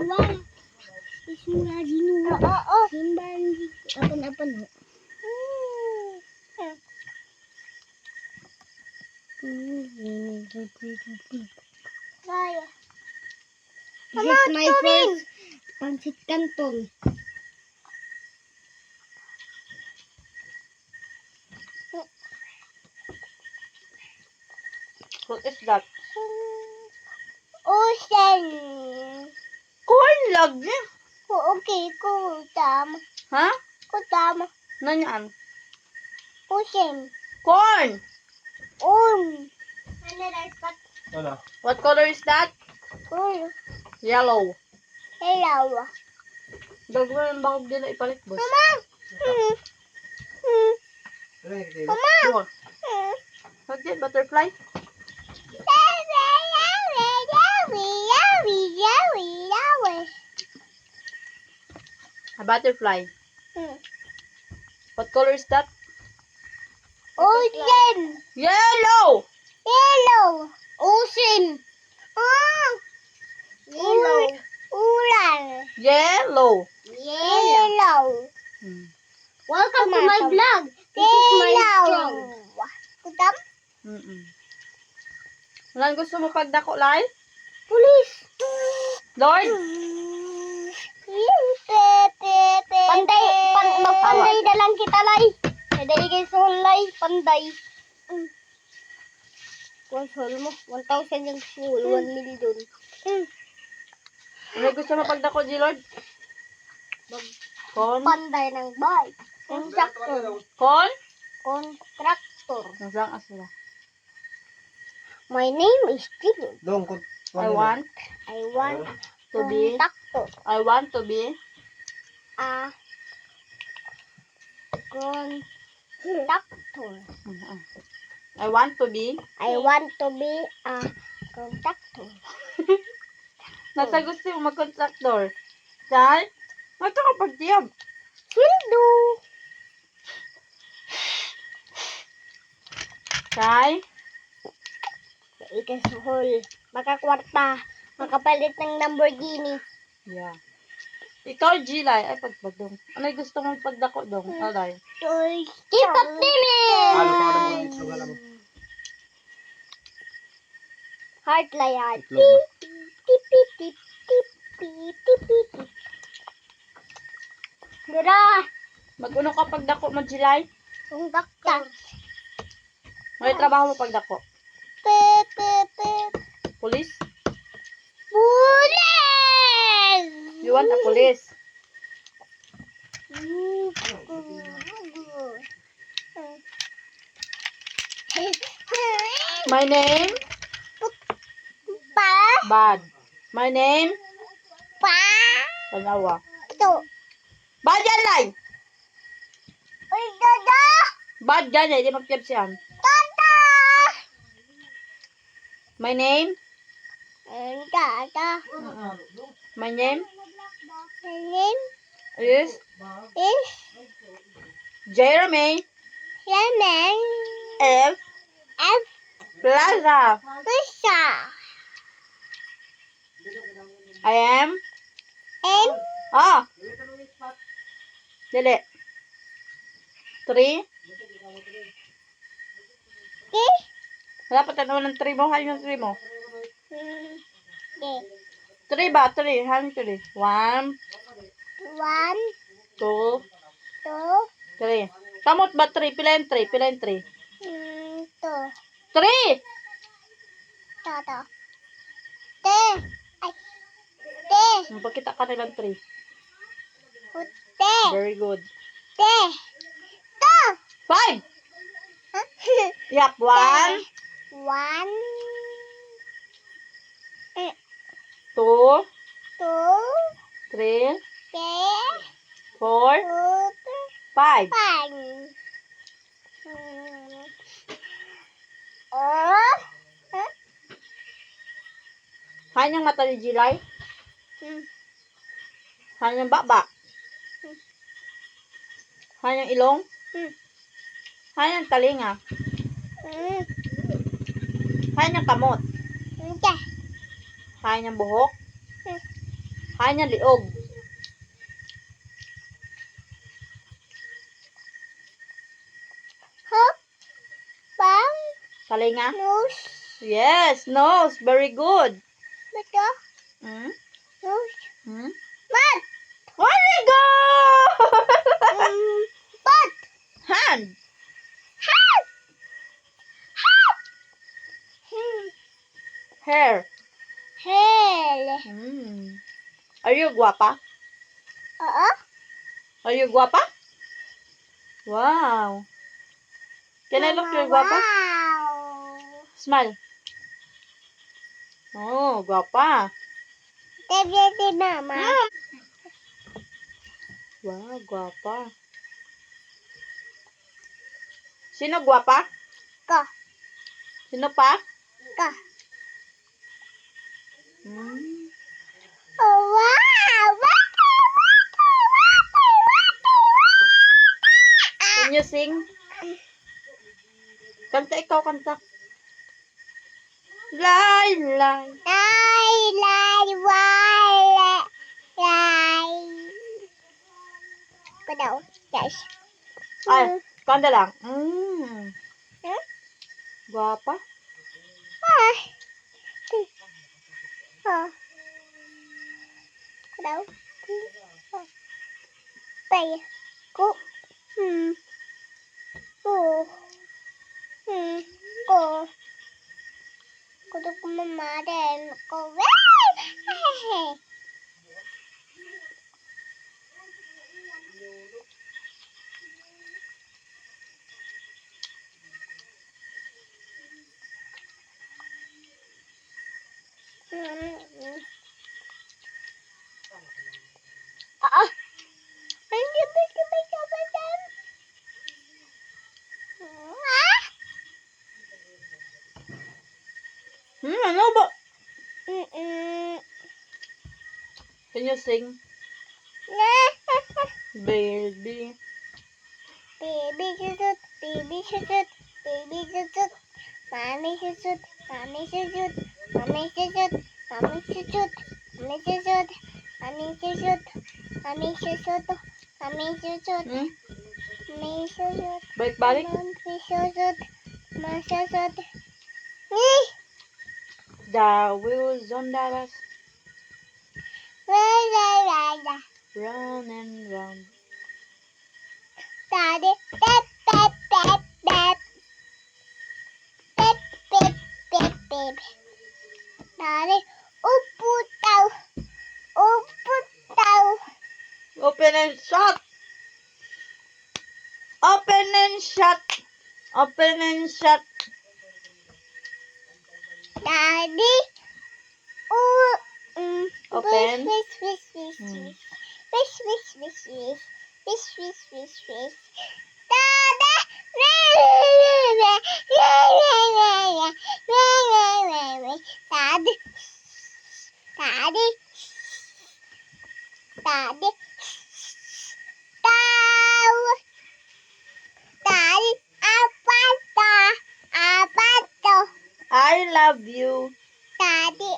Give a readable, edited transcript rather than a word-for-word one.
Wala. Isura ginoo. Oo. Simbahan apan-apan ho. Kaya. This is my first pancit canton. What is that? Ocean. Corn lagi. Okay, kutam. Ha? Kutam. Nanyan? Ocean. Corn. Ano rice pat? Ano? What color is that? Yellow. Hello. Gagawin ang bahog nila ipalit, boss. Mama. Ano yung kilo? Sure. Okay, butterfly. A butterfly. What color is that? Ocean. Yellow. Yellow. Ocean. Yellow. Ulan. Yellow. Yellow. Welcome to my vlog. This is my strong. Kutam? Lan gusto mo pagdako, Lai? Police. Lord? Panday, magpanday na lang kita, Lai. Naday kay Sol, Lai. Panday. Kung Sol mo, 1,000 yung Sol, 1 million. Ano gusto mo pagdako, G Lord? Kon? Panday ng bike. Contractor. Kon? Contractor. Nasaan sila? My name is Jimmy. Dong, I want I want to be, contractor. I want to be, Contractor. I want to be, I want to be a contractor. nasa gusto mo mag-contractor. Dahil, magkakapagtiyab. Sweldo. Kay, Ikasuhol. Makakwarta. Makapalit ng Lamborghini. yeah. Ikaw, G, Lai, ay pagbagdong. Ano yung gusto mong pagdako dong? Alay. Keep up limit. Halo pa ka naman sa galang. Heart layan. Itlog ba? Tip, tip, tip, tip, tip, tip, tip, tip. Dira. Mag-uno ka pagdako mo, G, Lai? Ang dakta. May trabaho mo pagdako. Pip, pip, pip. Police? Police! You want a police? My name? Pa? Bad. My name? Pa? Panawa. Ito. Bad yan, Lai! Uy, dada! Bad yan, eh. Di magtiyab siya. Dada! My name? Dada. My name My name is is Jeremy Yemen F. F. Plaza. Lisa. I am And Dili. 3. this. Wala pa tanong ng 3 mo. Hayo ng 3 mo. Okay. 3 ba? 3. Hayo ng 3. 1, 1, 2, 2, 3. Kamot ba 3? Pila yung 3? Pila yung 3? 2. 3! Toto. Te. Ay. Te. Magpakita ka nilang 3. Te. Very good. Te. To. 5! Yak. 1, 1, 2, 2, 3, 3, 4, 4, 5. 5. Hanyang mata ni Jilay? Hanyang baba? Hanyang ilong? Hanyang talinga? Hanyang kamot? Hanyang buhok? Hain niya liog. Hop. Bang. Kalinga? Nose. Yes, nose. Very good. Mata. Hmm? Nose. Hmm? Mouth. Very good! Butt. Hand. Hat. Hat. Hair. Hell. Hmm. Are you guapa? Are you guapa? Wow. Can I look your guapa? Wow. Smile. Oh, guapa. Debbie mama. Wow, guapa. Sino guapa? Ka. Sino pa? Ka. Hmm. Oh, wow. Can you sing? Kanta ikaw, kanta. Lay, lay. Cái đầu. Yes. Ay, kanta lang. Hmm. Hmm? Guapa. Cái đầu. Tay. Cô. Cô. Cô. Cô tôi cũng mama đèn. Cô. Ano ba? Can you sing? Baby. Baby shoot, baby shoot, baby shoot, mommy shoot, mommy shoot, mommy shoot, mommy shoot, mommy shoot, mommy shoot, mommy shoot, mommy shoot, Hmm? mommy shoot, Balik-balik. mommy shoot, mommy shoot. The wheels on the bus round and round. Daddy, pep, pep, pep, pep, pep, pep, pep, pep. Daddy, upo daw, upo daw. Open and shut. Open and shut. Open and shut. Daddy, Open. wish, wish, wish, wish, wish, wish, wish, wish, wish, wish, wish, wish, wish. Daddy, Daddy, Daddy, Daddy, Daw, Daddy, apa to, apa to, I love you. Daddy.